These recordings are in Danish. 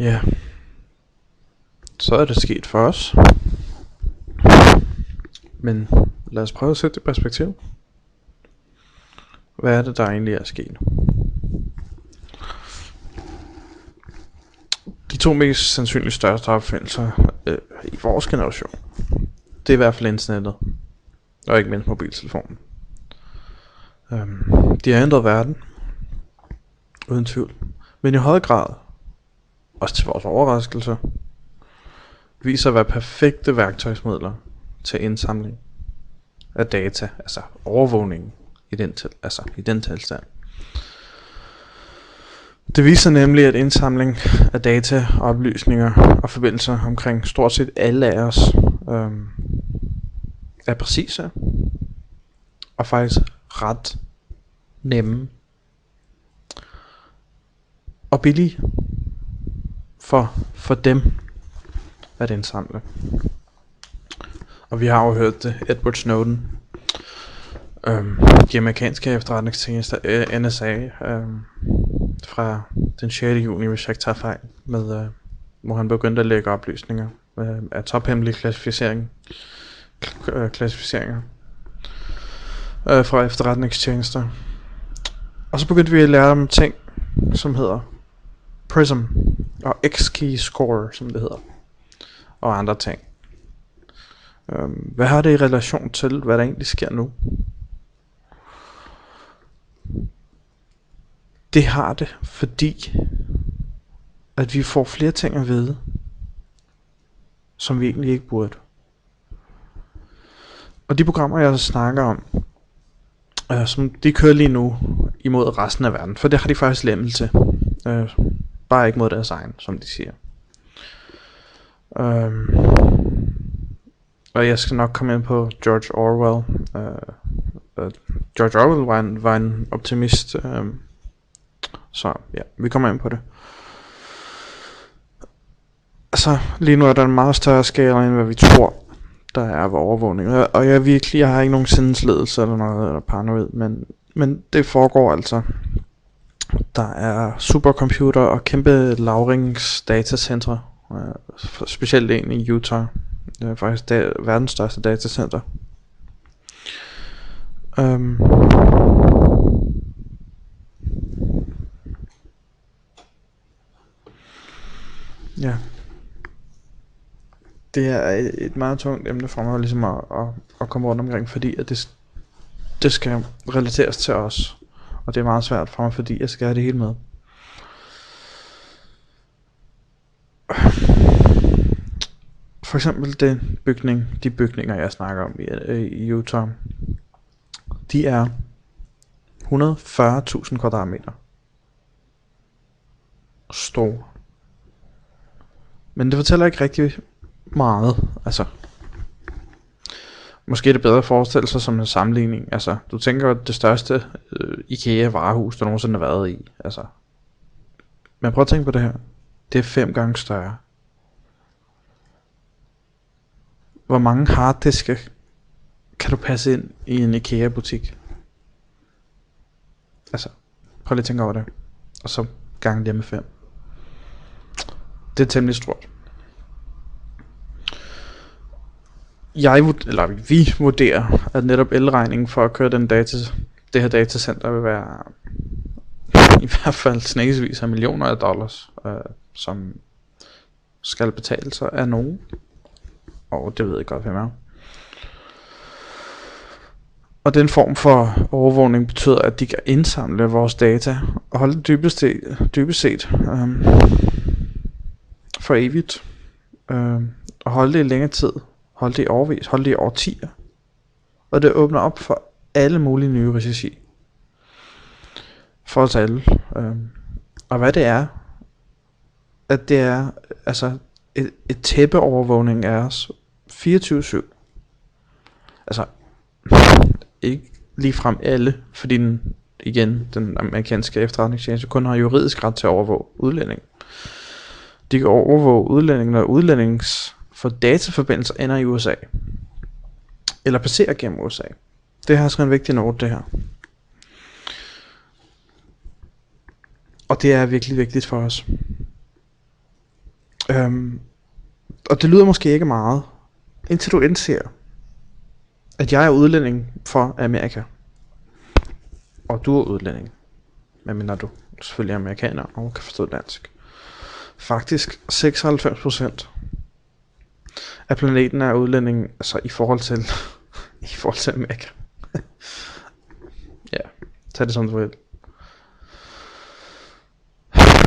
Ja, så er det sket for os. Men lad os prøve at sætte det i perspektiv. Hvad er det, der egentlig er sket? De to mest sandsynligt største opfindelser i vores generation, det er i hvert fald internettet, og ikke mindst mobiltelefonen. De har ændret verden, uden tvivl. Men i høj grad, også til vores overraskelse, viser at være perfekte værktøjsmidler til indsamling af data, altså overvågning i den tilstand. Det viser nemlig, at indsamling af data, oplysninger og forbindelser omkring stort set alle af os er præcise og faktisk ret nemme og billige for dem at indsamle. Og vi har jo hørt det, Edward Snowden, de amerikanske efterretningstjenester, NSA, fra den 6. juni, hvis jeg ikke tager fejl, med, hvor han begyndte at lægge oplysninger af tophemmelige klassificeringer fra efterretningstjenester. Og så begyndte vi at lære om ting, som hedder PRISM og X-Key-Score, som det hedder, og andre ting. Hvad har det i relation til, hvad der egentlig sker nu? Det har det, fordi at vi får flere ting at vide, som vi egentlig ikke burde. Og de programmer, jeg snakker om, som de kører lige nu imod resten af verden, for det har de faktisk lemmel til. Bare ikke mod deres egen, som de siger. Og jeg skal nok komme ind på George Orwell. George Orwell var en optimist, så ja, vi kommer ind på det. Altså, lige nu er der en meget større skala, end hvad vi tror, der er ved overvågning. Og jeg har ikke nogen sindsledelse eller noget, eller paranoid, men det foregår altså. Der er supercomputer og kæmpe lagringsdatacentre, specielt en i Utah. Det er faktisk verdens største datacenter. Ja. Det er et meget tungt emne for mig ligesom at komme rundt omkring, fordi at det skal relateres til os. Og det er meget svært for mig, fordi jeg skal have det hele med. For eksempel de bygninger jeg snakker om i Utah, de er 140.000 kvadratmeter store. Men det fortæller ikke rigtig meget. Altså, måske er det bedre at forestille sig som en sammenligning. Altså, du tænker at det største IKEA varehus der nogensinde har været i. Altså, men prøv at tænke på det her. Det er 5 gange større. Hvor mange harddiske kan du passe ind i en IKEA butik? Altså, prøv lige at tænke over det. Og så gange det med 5. Det er temmelig stort. Vi vurderer, at netop elregningen for at køre det her datacenter vil være i hvert fald snækkesvis af millioner af dollars, som skal betale sig af nogen. Og det ved jeg godt, hvem er. Og den form for overvågning betyder, at de kan indsamle vores data og holde det dybest set for evigt. Og holde det i længere tid. Holde det i årvis. Holde det i årtier. Og det åbner op for alle mulige nye risici. For os alle. Og hvad det er, at det er altså et tæppeovervågning af os 24/7. Altså ikke ligefrem alle, fordi den amerikanske efterretningstjeneste kun har juridisk ret til at overvåge udlænding. De kan overvåge udlænding, når udlændings for dataforbindelser ender i USA. Eller passerer gennem USA. Det her er sådan en vigtig note, det her. Og det er virkelig vigtigt for os. Og det lyder måske ikke meget, indtil du indser, at jeg er udlænding for Amerika, og du er udlænding, medmindre du selvfølgelig er amerikaner og kan forstå dansk. Faktisk 96% af planeten er udlænding, altså i forhold til i forhold til Amerika. Ja, tag det som du vil.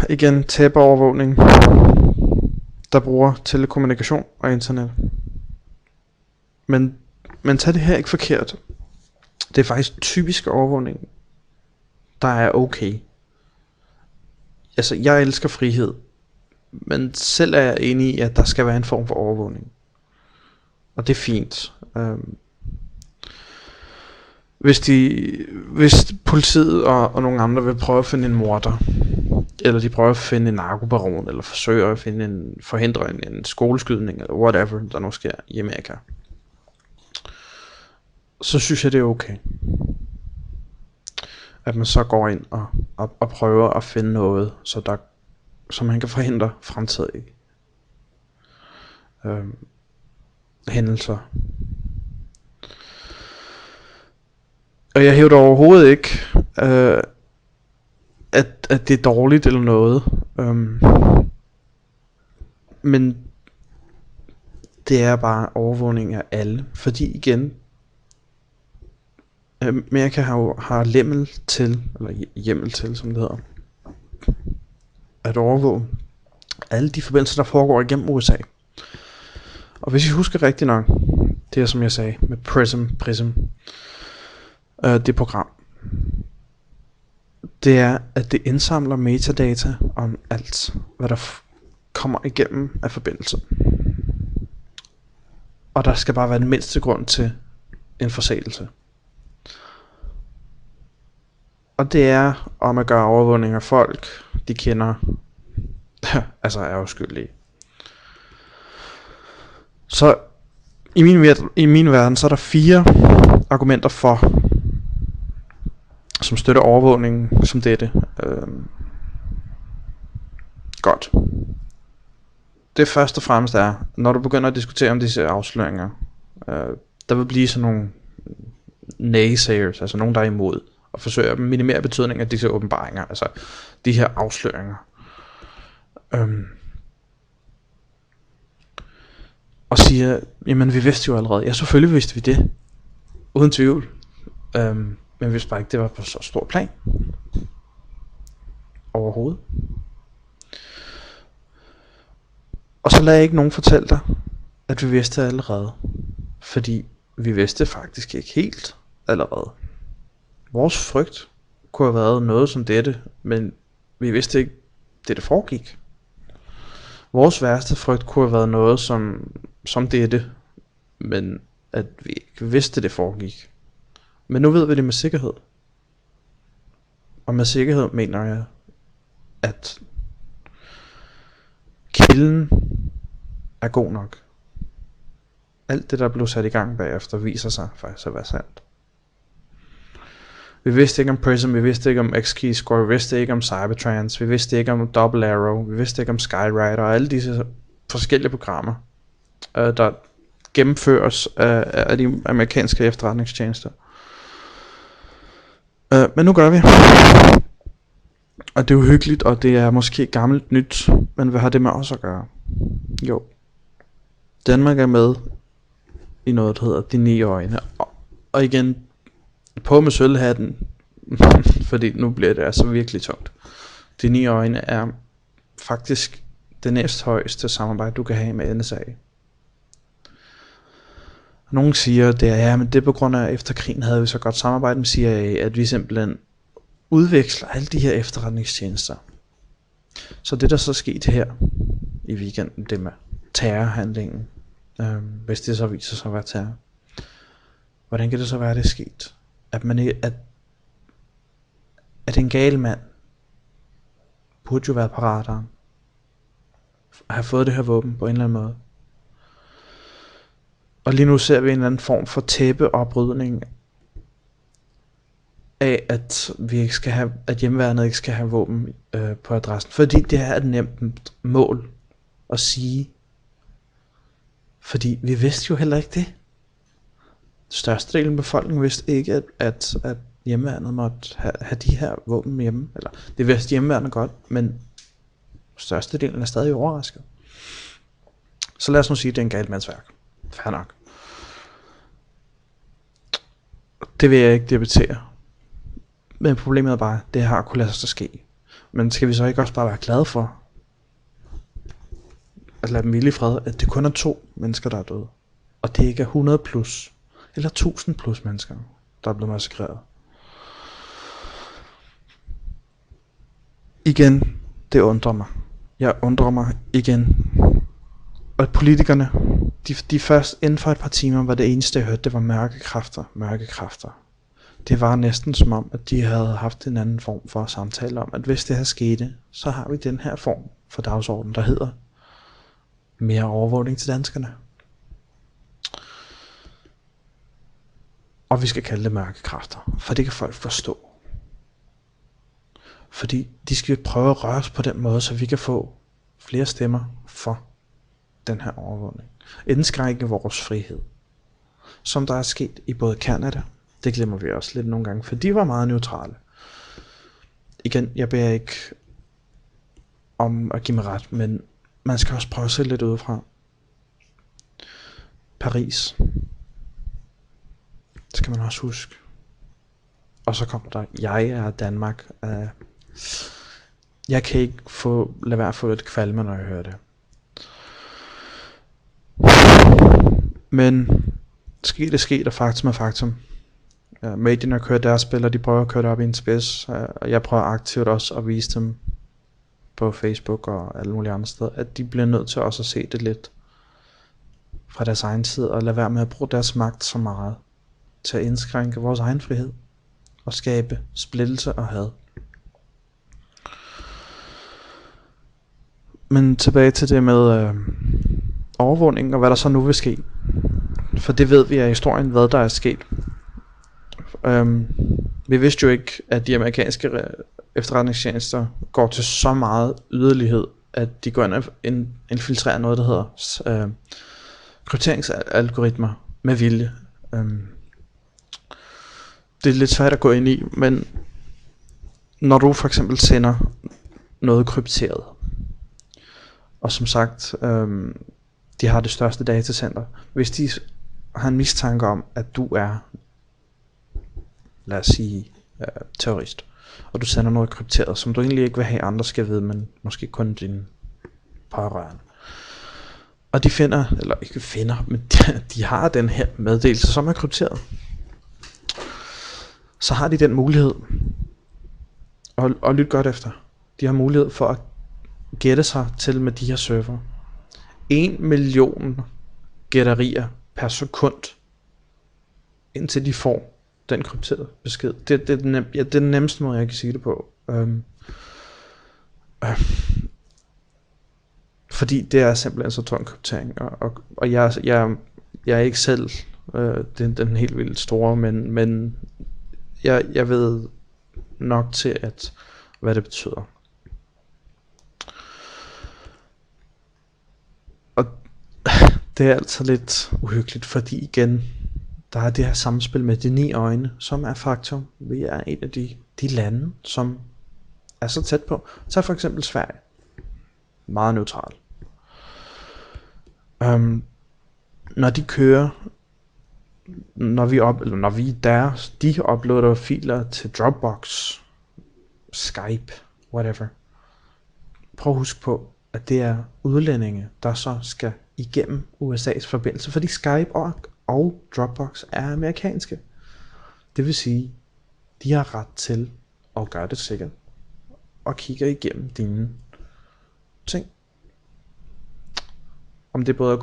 Igen, tæppeovervågning, der bruger telekommunikation og internet. Men tag det her ikke forkert. Det er faktisk typisk overvågning, der er okay. Altså, jeg elsker frihed, men selv er jeg enig i, at der skal være en form for overvågning. Og det er fint. Hvis politiet og nogle andre vil prøve at finde en morder, eller de prøver at finde en narkobaron, eller forsøger at forhindre en skoleskydning, eller whatever der nu sker i Amerika, så synes jeg det er okay, at man så går ind og prøver at finde noget, så man kan forhindre fremtidige hændelser. Og jeg hævder overhovedet ikke, at det er dårligt eller noget. Men det er bare overvågning af alle. Fordi igen, Amerika har hjemmel til, som det hedder, at overvåge alle de forbindelser, der foregår igennem USA. Og hvis I husker rigtigt nok, det er som jeg sagde med Prism, det program, det er, at det indsamler metadata om alt, hvad der kommer igennem af forbindelser. Og der skal bare være den mindste grund til en forseelse. Og det er om at gøre overvågning af folk, de kender, altså er uskyldige. Så i min verden, så er der 4 argumenter for, som støtter overvågningen som dette. Godt. Det første og fremmest er, når du begynder at diskutere om disse afsløringer, der vil blive sådan nogle naysayers, altså nogen der er imod, og forsøger at minimere betydningen af disse åbenbaringer, altså de her afsløringer. Og siger, jamen vi vidste jo allerede. Ja, selvfølgelig vidste vi det. Uden tvivl. Men vi vidste bare ikke, det var på så stor plan. Overhovedet. Og så lad jeg ikke nogen fortælle dig, at vi vidste det allerede. Fordi vi vidste faktisk ikke helt allerede. Vores frygt kunne have været noget som dette, men vi vidste ikke, det foregik. Vores værste frygt kunne have været noget som dette, men at vi ikke vidste, det foregik. Men nu ved vi det med sikkerhed. Og med sikkerhed mener jeg, at kilden er god nok. Alt det, der blev sat i gang bagefter, viser sig faktisk at være sandt. Vi vidste ikke om Prism, vi vidste ikke om X-Keyscore, vi vidste ikke om Cybertrans, vi vidste ikke om Double Arrow, vi vidste ikke om Skywriter og alle disse forskellige programmer, der gennemføres af de amerikanske efterretningstjenester. Men nu gør vi. Og det er uhyggeligt, og det er måske gammelt nyt, men hvad har det med os at gøre? Jo, Danmark er med i noget, der hedder De 9 øjne. Og igen, på med sølvhatten, fordi nu bliver det altså virkelig tungt. De 9 øjne er faktisk det næsthøjeste samarbejde, du kan have med NSA. Nogle siger, det er, ja, men det er på grund af, efter krigen havde vi så godt samarbejde med CIA, at vi simpelthen udveksler alle de her efterretningstjenester. Så det der så skete her i weekenden, det med terrorhandlingen, hvis det så viser sig at være terror, hvordan kan det så være, at det er sket? At en gal mand burde jo være på radaren, have fået det her våben på en eller anden måde. Og lige nu ser vi en eller anden form for tæppeoprydning af, at vi ikke skal have, at hjemmeværnet ikke skal have våben på adressen, fordi det er et nemt mål at sige. Fordi vi vidste jo heller ikke det. Størstedelen af befolkningen vidste ikke, at hjemmeværnet måtte have de her våben hjemme. Eller det vidste hjemmeværnet godt, men størstedelen er stadig overrasket. Så lad os nu sige, at det er en galmandsværk. Fair nok. Det vil jeg ikke debattere. Men problemet er bare, at det har kunne lade sig ske. Men skal vi så ikke også bare være glade for, at lade dem hvile i fred, at det kun er 2 mennesker, der er døde. Og det ikke er 100 plus, eller 1000 plus mennesker, der er blevet massakreret. Igen, det undrer mig. Jeg undrer mig igen. Og politikerne, de først inden for et par timer, var det eneste jeg hørte, det var mørke kræfter. Det var næsten som om, at de havde haft en anden form for samtale om, at hvis det her skete, så har vi den her form for dagsorden, der hedder mere overvågning til danskerne. Og vi skal kalde det mørke kræfter, for det kan folk forstå. Fordi de skal prøve at røre os på den måde, så vi kan få flere stemmer for den her overvågning. Indskrænke vores frihed. Som der er sket i både Canada, det glemmer vi også lidt nogle gange, for de var meget neutrale. Igen, jeg beder ikke om at give mig ret, men man skal også prøve at se lidt udefra. Paris. Det skal man også huske. Og så kommer der, jeg er Danmark. Jeg kan ikke lade være at få lidt kvalme, når jeg hører det. Men sket og faktum er faktum. Medierne kører deres spil, og de prøver at køre det op i en spids. Og jeg prøver aktivt også at vise dem på Facebook og alle mulige andre steder, at de bliver nødt til også at se det lidt fra deres egen side, og lade være med at bruge deres magt så meget til at indskrænke vores egen frihed og skabe splittelse og had. Men tilbage til det med overvågning og hvad der så nu vil ske. For det ved vi af historien, hvad der er sket. Vi vidste jo ikke, at de amerikanske efterretningstjenester går til så meget yderlighed, at de går ind og infiltrerer noget, der hedder krypteringsalgoritmer med vilje. Det er lidt svært at gå ind i, men når du for eksempel sender noget krypteret, og som sagt, de har det største datacenter, hvis de har en mistanke om, at du er, lad os sige, terrorist, og du sender noget krypteret, som du egentlig ikke vil have andre skal vide, men måske kun dine pårørende. Og de finder, eller ikke finder, men de har den her meddelelse, som er krypteret. Så har de den mulighed, og lyt godt efter, de har mulighed for at gætte sig til med de her server 1 million gætterier per sekund, indtil de får den krypterede besked. Det er den nemmeste måde, jeg kan sige det på. Fordi det er simpelthen så tung kryptering, og jeg er ikke selv den helt vildt store, men jeg ved nok til, hvad det betyder. Og det er altså lidt uhyggeligt, fordi igen, der er det her samspil med de 9 øjne, som er faktum. Vi er en af de lande, som er så tæt på. Tag for eksempel Sverige. Meget neutral. Når de kører, de uploader filer til Dropbox, Skype, whatever. Prøv at huske på, at det er udlændinge, der så skal igennem USA's forbindelse, fordi Skype og Dropbox er amerikanske. Det vil sige, de har ret til at gøre det sikkert og kigger igennem dine ting. Om det både er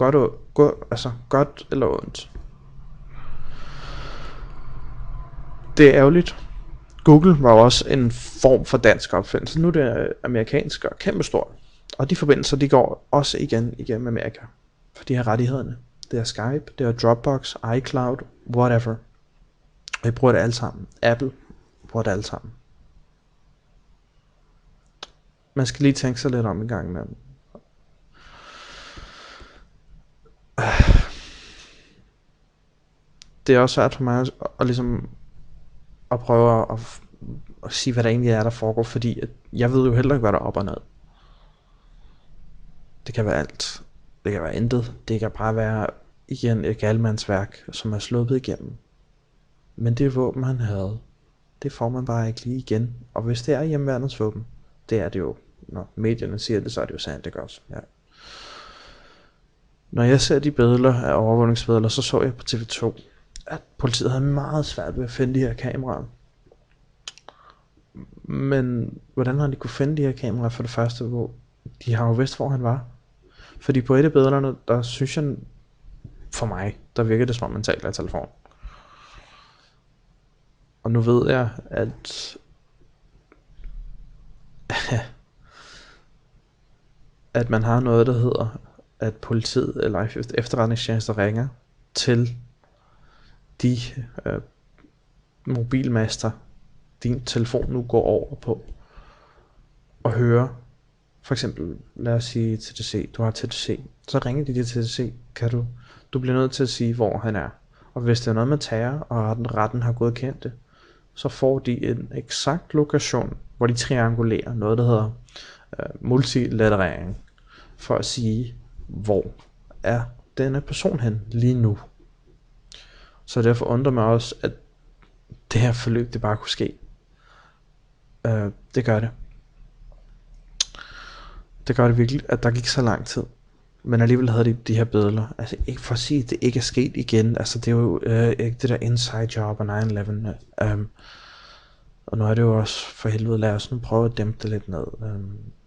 godt eller ondt. Det er ærgerligt. Google var jo også en form for dansk opfindelse. Nu er det amerikansk og kæmpestort. Og de forbindelser, de går også igen igennem Amerika. For de har rettighederne. Det er Skype, det er Dropbox, iCloud, whatever. Og I bruger det alle sammen. Apple bruger det alle sammen. Man skal lige tænke sig lidt om en gang imellem. det er også svært for mig at ligesom at prøve at sige, hvad der egentlig er, der foregår, fordi at jeg ved jo heller ikke, hvad der er op og ned. Det kan være alt. Det kan være intet. Det kan bare være igen et galmandsværk, som er sluppet igennem. Men det våben, han havde, det får man bare ikke lige igen. Og hvis det er hjemmeværnets våben, det er det jo. Når medierne siger det, så er det jo sandt, ikke også? Ja. Når jeg ser de billeder af overvågningsbilleder, så jeg på TV2, at politiet havde meget svært ved at finde de her kameraer. Men hvordan har de kunne finde de her kameraer for det første, hvor de har jo vidst, hvor han var? Fordi på et af billederne, der synes jeg, for mig, der virker det som om man taler i telefon. Og nu ved jeg, at man har noget, der hedder, at politiet eller efterretningstjenester ringer til de mobilmaster, din telefon nu går over på, og hører, for eksempel, lad os sige TDC, du har TDC, så ringer de til TDC, du bliver nødt til at sige, hvor han er. Og hvis det er noget med terror, og retten har godkendt det, så får de en eksakt lokation, hvor de triangulerer noget, der hedder multilaterering, for at sige, hvor er denne person hen lige nu. Så derfor undrer mig også, at det her forløb, det bare kunne ske. Det gør det. Det gør det virkelig, at der gik så lang tid. Men alligevel havde de her billeder. Altså ikke for at sige, at det ikke er sket igen. Altså det er jo ikke det der inside job og 9/11. Og nu er det jo også for helvede, lad os nu prøve at dæmpe det lidt ned.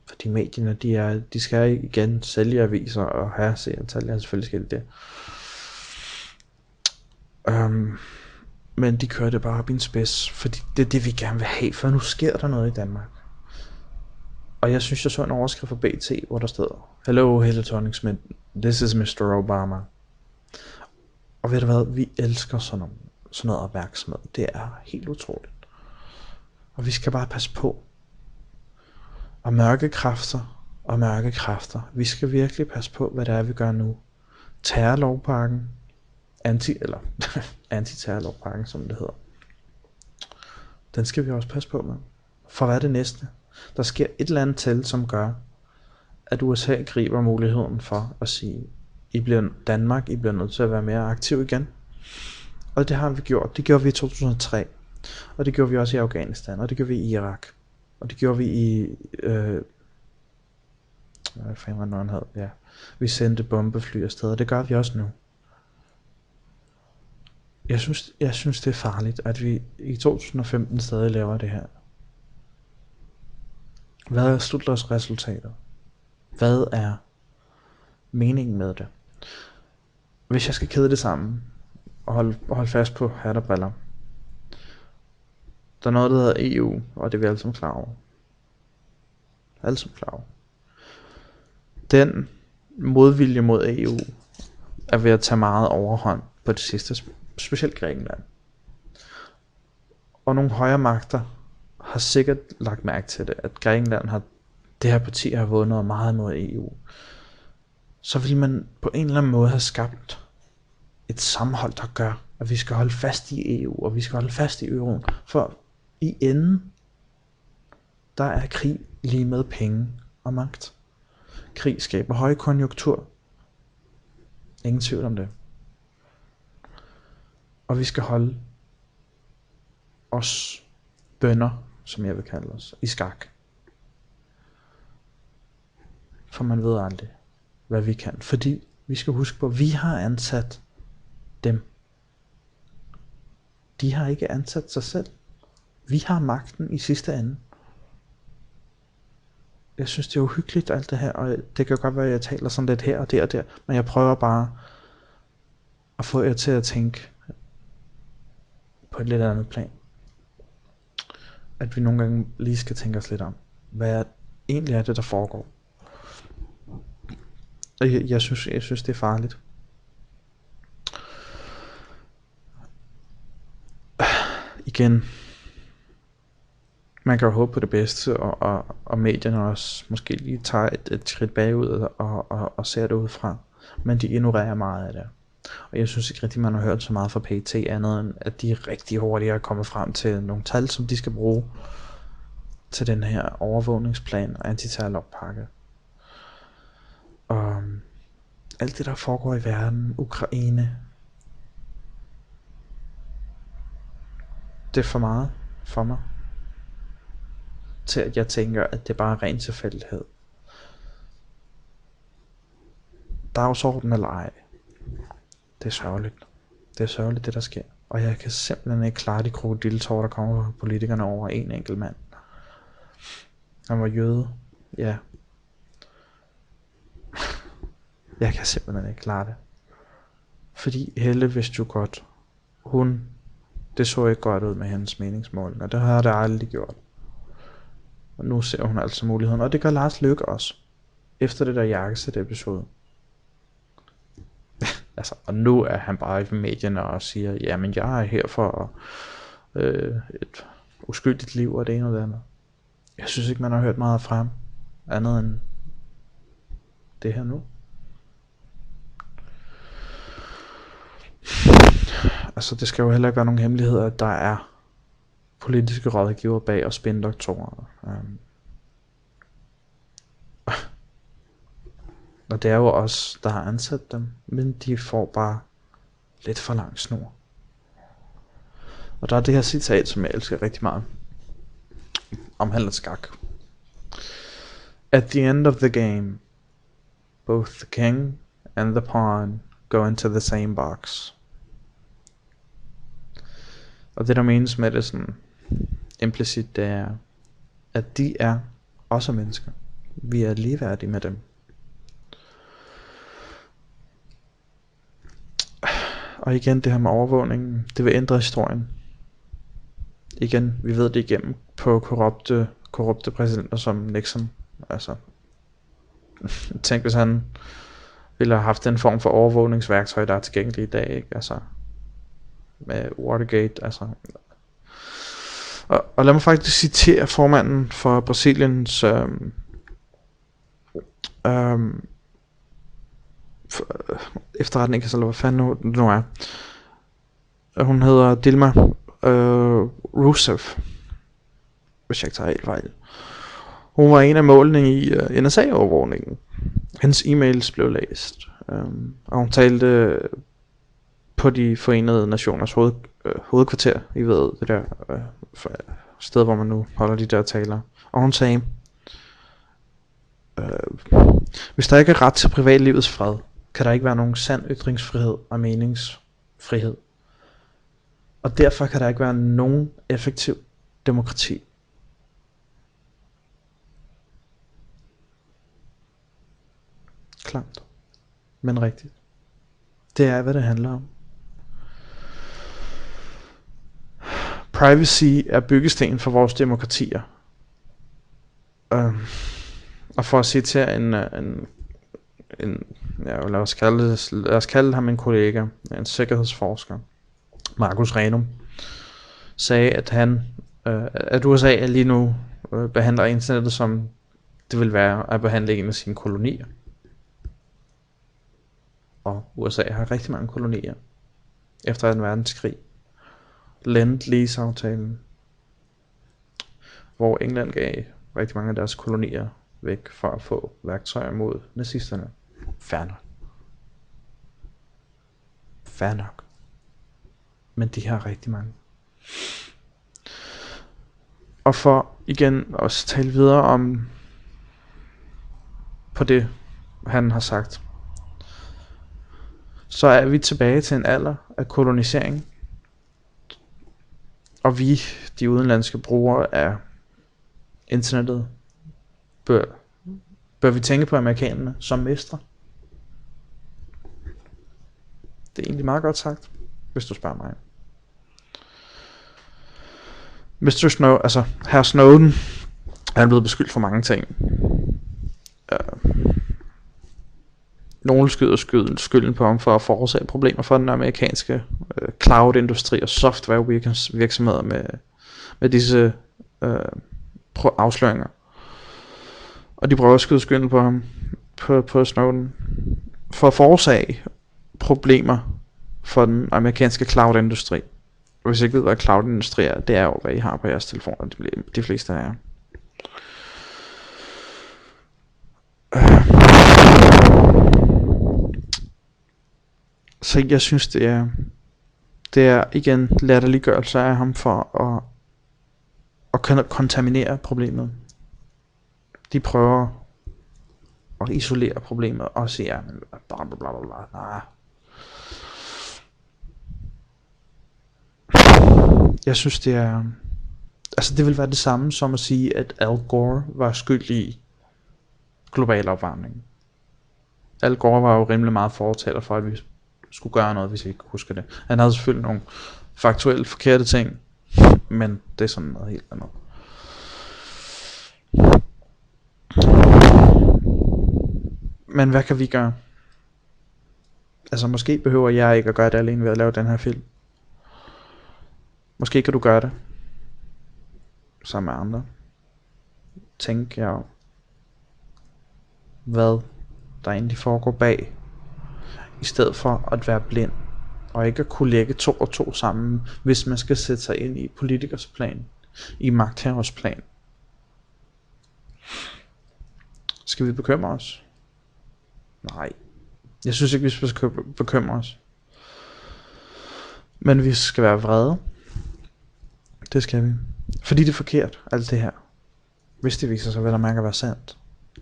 Fordi medierne, de skal igen sælge aviser og have seertal. Ja, selvfølgelig skal det. Men de kører det bare op i en spids. Fordi det er det, vi gerne vil have. For nu sker der noget i Danmark. Og jeg synes, jeg så en overskrift fra BT, hvor der stod: Hello, Helle Thorning-Schmidt, this is Mr. Obama. Og ved du hvad, vi elsker sådan noget opmærksomhed. Det er helt utroligt. Og vi skal bare passe på. Og mørke kræfter. Vi skal virkelig passe på, hvad det er, vi gør nu. Terrorlovpakken, antiterrorlovpakken, som det hedder. Den skal vi også passe på med. For hvad er det næste? Der sker et eller andet til, som gør, at USA griber muligheden for at sige, I bliver nødt til at være mere aktiv igen. Og det har vi gjort. Det gjorde vi i 2003. Og det gjorde vi også i Afghanistan. Og det gjorde vi i Irak. Og det gjorde vi i... hvad fanden var nogen havde? Ja. Vi sendte bombefly afsted, og det gør vi også nu. Jeg synes det er farligt, at vi i 2015 stadig laver det her. Hvad er slutårsresultatet? Hvad er meningen med det? Hvis jeg skal kede det sammen og holde fast på hat og briller, der er noget, der hedder EU, og det er vi alle sammen klar over. Den modvilje mod EU er ved at tage meget overhånd på det sidste, specielt Grækenland. Og nogle højre magter har sikkert lagt mærke til det, at Grækenland det her parti har vundet meget mod EU. Så vil man på en eller anden måde have skabt et sammenhold, der gør, at vi skal holde fast i EU, og vi skal holde fast i euroen. For i enden, der er krig lige med penge og magt. Krig skaber højkonjunktur. Ingen tvivl om det. Og vi skal holde os bønder, som jeg vil kalde os, i skak. For man ved aldrig, hvad vi kan. Fordi vi skal huske på, at vi har ansat dem. De har ikke ansat sig selv. Vi har magten i sidste ende. Jeg synes, det er uhyggeligt alt det her, og det kan godt være, at jeg taler sådan lidt her og der, men jeg prøver bare at få jer til at tænke på et lidt andet plan. At vi nogle gange lige skal tænke os lidt om, hvad egentlig er det, der foregår. Og jeg synes, det er farligt. Igen, man kan jo håbe på det bedste, og medierne også måske lige tager et skridt bagud og ser det ud fra. Men de ignorerer meget af det. Og jeg synes ikke rigtig, man har hørt så meget fra PET andet end, at de rigtig hurtigt er kommet frem til nogle tal, som de skal bruge til den her overvågningsplan og antiterrorpakke. Og alt det, der foregår i verden, Ukraine, det er for meget for mig, til at jeg tænker, at det bare er ren tilfældighed. Dagsorden eller ej, det er sørgeligt. Det er sørgeligt, det der sker. Og jeg kan simpelthen ikke klare de krokodilletårer, der kommer fra politikerne over en enkelt mand. Han var jøde, ja. Jeg kan simpelthen ikke klare det. Fordi Helle vidste jo godt, det så ikke godt ud med hendes meningsmåling, og det har det aldrig gjort. Og nu ser hun altså muligheden, og det gør Lars Løkke også, efter det der jakkesæt episode. Altså, og nu er han bare i medierne og siger, jamen jeg er her for et uskyldigt liv og det ene og det andet. Jeg synes ikke man har hørt meget frem, andet end det her nu. Altså det skal jo heller ikke være nogen hemmelighed, at der er politiske rådgiver bag og spindoktorer. Og det er jo os, der har ansat dem, men de får bare lidt for lang snor. Og der er det her citat, som jeg elsker rigtig meget, omhandler skak. At the end of the game, both the king and the pawn go into the same box. Og det der menes med det sådan implicit, det er, at de er også mennesker. Vi er ligeværdige med dem. Og igen det her med overvågningen, det vil ændre historien. Igen, vi ved det igennem på korrupte præsidenter som Nixon. Altså, tænk hvis han ville have haft den form for overvågningsværktøj, der er tilgængelig i dag, ikke? Altså, med Watergate, altså. Og lad mig faktisk citere formanden for Brasiliens efterretning, eller hvad fanden nu er. Hun hedder Dilma Rousseff, hvis jeg ikke tager helt fejl. Hun var en af målene i NSA-overvågningen. Hendes e-mails blev læst, og hun talte på de Forenede Nationers hovedkvarter, I ved, det der sted, hvor man nu holder de der taler. Og hun sagde, hvis der ikke er ret til privatlivets fred, kan der ikke være nogen sand ytringsfrihed og meningsfrihed. Og derfor kan der ikke være nogen effektiv demokrati. Klamt, men rigtigt. Det er, hvad det handler om. Privacy er byggestenen for vores demokratier. Og for at citere lad os kalde ham en kollega, en sikkerhedsforsker, Marcus Renum, sagde, at USA lige nu behandler internettet som det vil være at behandle en af sine kolonier. Og USA har rigtig mange kolonier efter en verdenskrig. Lend-Lease-aftalen, hvor England gav rigtig mange af deres kolonier væk for at få værktøjer mod nazisterne. Fair nok. Men de har rigtig mange. Og for igen også tale videre om på det han har sagt, så er vi tilbage til en alder af kolonisering. Og vi, de udenlandske brugere af internettet, bør vi tænke på amerikanerne som mestre. Det er egentlig meget godt sagt, hvis du spørger mig. Herr Snowden, han er blevet beskyldt for mange ting. Nogle skyder skylden på ham for at forårsage problemer for den amerikanske cloud-industri og software-virksomheder med disse afsløringer. Og de prøver at skyde skylden på ham, på Snowden, for at forårsage problemer for den amerikanske cloud-industri. Og hvis I ikke ved, hvad cloud-industri er, det er jo, hvad I har på jeres telefoner, de fleste af jer. Så jeg synes, det er igen latterliggørelse af ham for at kontaminere problemet. De prøver at isolere problemet og sige, ja, men bla bla bla bla. Nej. Jeg synes, det er... Altså, det vil være det samme som at sige, at Al Gore var skyldig i global opvarmning. Al Gore var jo rimelig meget fortaler for, at vi skulle gøre noget, hvis I ikke husker det. Han havde selvfølgelig nogle faktuelt forkerte ting, men det er sådan noget helt andet. Men hvad kan vi gøre? Altså, måske behøver jeg ikke at gøre det alene ved at lave den her film. Måske kan du gøre det sammen med andre. Tænk jer hvad der egentlig foregår bag, i stedet for at være blind og ikke at kunne lægge 2 og 2 sammen, hvis man skal sætte sig ind i politikers plan, i magthavers plan. Skal vi bekymre os? Nej, jeg synes ikke vi skal bekymre os. Men vi skal være vrede. Det skal vi. Fordi det er forkert, alt det her. Hvis det viser sig vel at mærke at være sandt.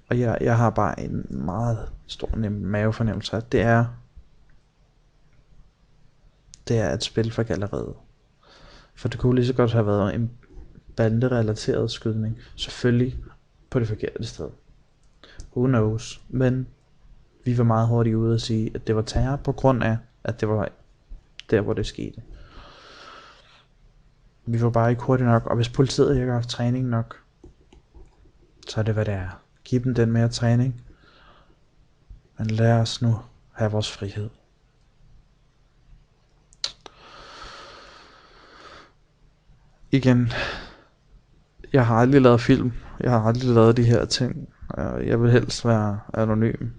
Og jeg har bare en meget stor mavefornemmelse af, at det er et spil for galleriet. For det kunne lige så godt have været en banderelateret skydning. Selvfølgelig på det forkerte sted. Who knows. Men vi var meget hurtigt ude at sige, at det var terror på grund af, at det var der, hvor det skete. Vi var bare ikke hurtigt nok, og hvis politiet ikke har haft træning nok, så er det hvad det er. Giv dem den mere træning, men lad os nu have vores frihed. Igen, jeg har aldrig lavet film, jeg har aldrig lavet de her ting. Jeg vil helst være anonym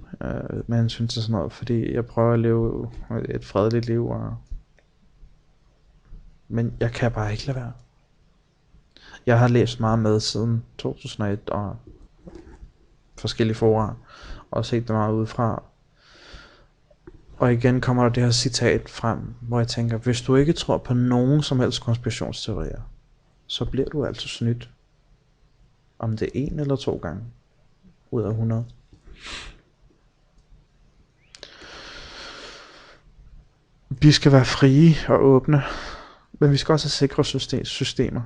med hensyn til sådan noget, fordi jeg prøver at leve et fredeligt liv, men jeg kan bare ikke lade være. Jeg har læst meget med siden 2001 og forskellige fora, og set det meget udefra. Og igen kommer der det her citat frem, hvor jeg tænker, hvis du ikke tror på nogen som helst konspirationsteorier, så bliver du altså snydt. Om det er 1 eller 2 gange ud af 100. Vi skal være frie og åbne, men vi skal også have sikre systemer.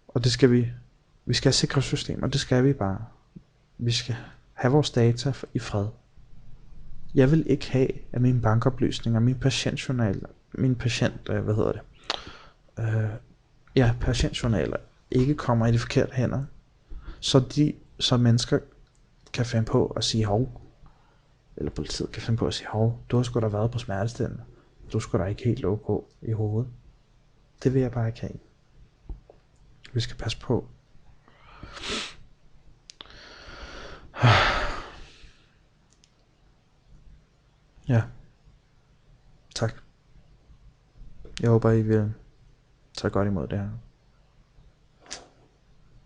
Og det skal vi. Vi skal have sikre systemer, det skal vi bare. Vi skal have vores data i fred. Jeg vil ikke have, at mine bankoplysninger, min patientjournal, patientjournaler ikke kommer i de forkerte hænder. Så mennesker kan finde på at sige hov, eller politiet kan finde på at sige hov, du har sgu da været på smertestillende, du skulle da ikke helt OK i hovedet. Det vil jeg bare ikke have. Vi skal passe på. Ja. Tak. Jeg håber I vil tage godt imod det her.